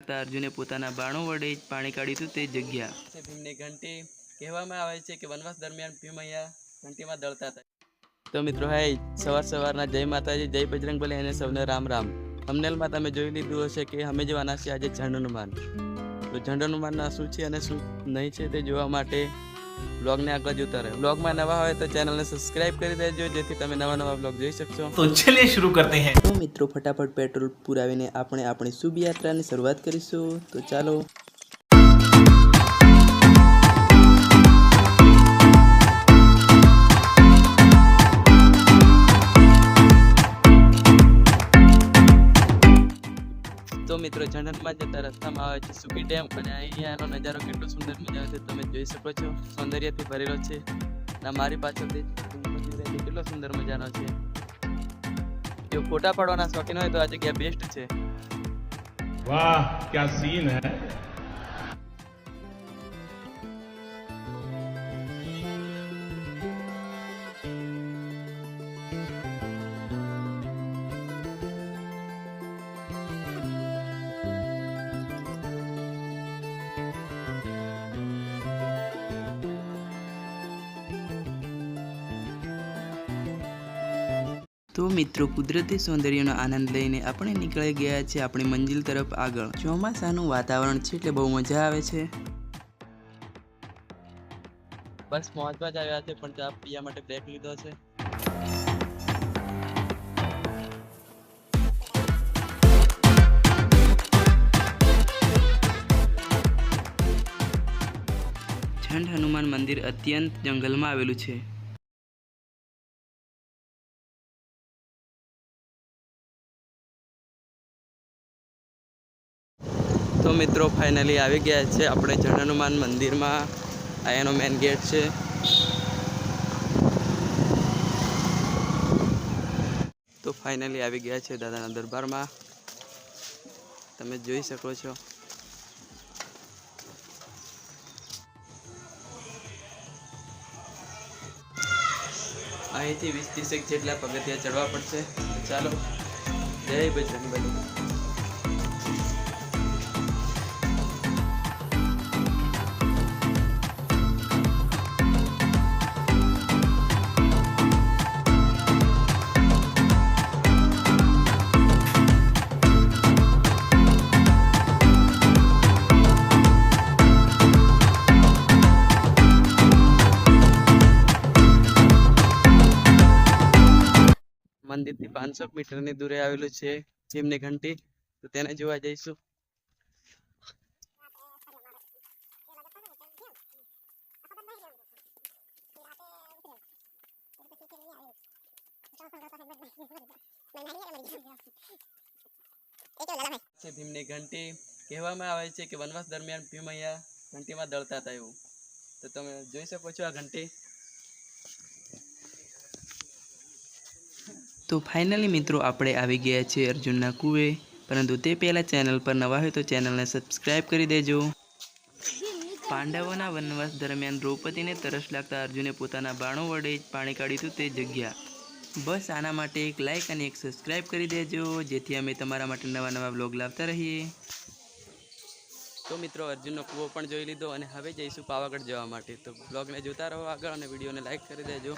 લાગતા અર્જુને પોતાના બાણો વડે જ પાણી કાઢ્યું હતું તે જગ્યા. ભીમની ઘંટી કહેવામાં આવે છે કે વનવાસ દરમિયાન ભીમ અહીંયા ઘંટીમાં દળતા હતા. તો મિત્રો સવારના જય માતાજી, જય બજરંગબલી અને સૌને રામ રામ. થંબનેલમાં તમે જોઈ લીધું હશે કે અમે જવાના છે આજે ઝંડ હનુમાન. તો ઝંડ હનુમાનના શું છે અને શું નહીં છે તે જોવા માટે બ્લોગને આગળ જોતા રહો. બ્લોગમાં નવા હોય તો ચેનલને સબસ્ક્રાઇબ કરી દેજો જેથી તમે નવા બ્લોગ જોઈ શકશો. તો ચલિए शुरू करते हैं. તો મિત્રો ફટાફટ પેટ્રોલ પુરાવીને આપણે આપણી શુભ યાત્રાની શરૂઆત કરીશું. તો ચાલો. તો મિત્રો ઝંડ હનુમાન જતા રસ્તામાં આવે છે સુકી ડેમ અને અહીંયાનો નજારો કેટલો સુંદર મજા આવે છે તમે જોઈ શકો છો. સૌંદર્યથી ભરેલો છે. મારી પાછળથી કેટલો સુંદર મજાનો છે. જો ફોટા પાડવાના શોખીન હોય તો આ જગ્યા બેસ્ટ છે. વાહ ક્યા સીન હૈ. તો મિત્રો કુદરતી સૌંદર્યનો આનંદ લઈને આપણે નીકળી ગયા છે આપણી મંજિલ તરફ આગળ. ચોમાસાનું વાતાવરણ છે એટલે બહુ મજા આવે છે. બસ પહોંચવા જ આવ્યા છે પણ ચા પીવા માટે બ્રેક લીધો છે. ઝંડ હનુમાન મંદિર અત્યંત જંગલમાં આવેલું છે. તો મિત્રો ફાઇનલી આવી ગયા છે આપણે ઝંડ હનુમાન મંદિરમાં. આ એનો મેઇન ગેટ છે. તો ફાઇનલી આવી ગયા છે દાદાના દરબારમાં. તમે જોઈ શકો છો. અહીંથી 20-30 જેટલા પગથિયા ચડવા પડશે. ચાલો, જય બજરંગબલી. મંદિરથી 500 મીટરની દૂરે આવેલું છે ભીમની ઘંટી. તો તેને જોવા જઈશું. ભીમની ઘંટી કહેવામાં આવે છે કે વનવાસ દરમિયાન ભીમ અહીંયા ઘંટીમાં દળતા હતા એવું. તો તમે જોઈ શકો છો આ ઘંટી. તો ફાઇનલી મિત્રો આપણે આવી ગયા છે અર્જુનના કૂવે. પરંતુ તે પહેલાં ચેનલ પર નવા હોય તો ચેનલને સબસ્ક્રાઈબ કરી દેજો. પાંડવોના વનવાસ દરમિયાન દ્રૌપદીને તરસ લાગતા અર્જુને પોતાના બાણો વડે જ પાણી કાઢ્યું હતું તે જગ્યા. બસ આના માટે એક લાઇક અને એક સબસ્ક્રાઈબ કરી દેજો જેથી અમે તમારા માટે નવા બ્લોગ લાવતા રહીએ. તો મિત્રો અર્જુનનો કૂવો પણ જોઈ લીધો અને હવે જઈશું પાવાગઢ જવા માટે. તો બ્લોગને જોતા રહો આગળ અને વિડીયોને લાઇક કરી દેજો.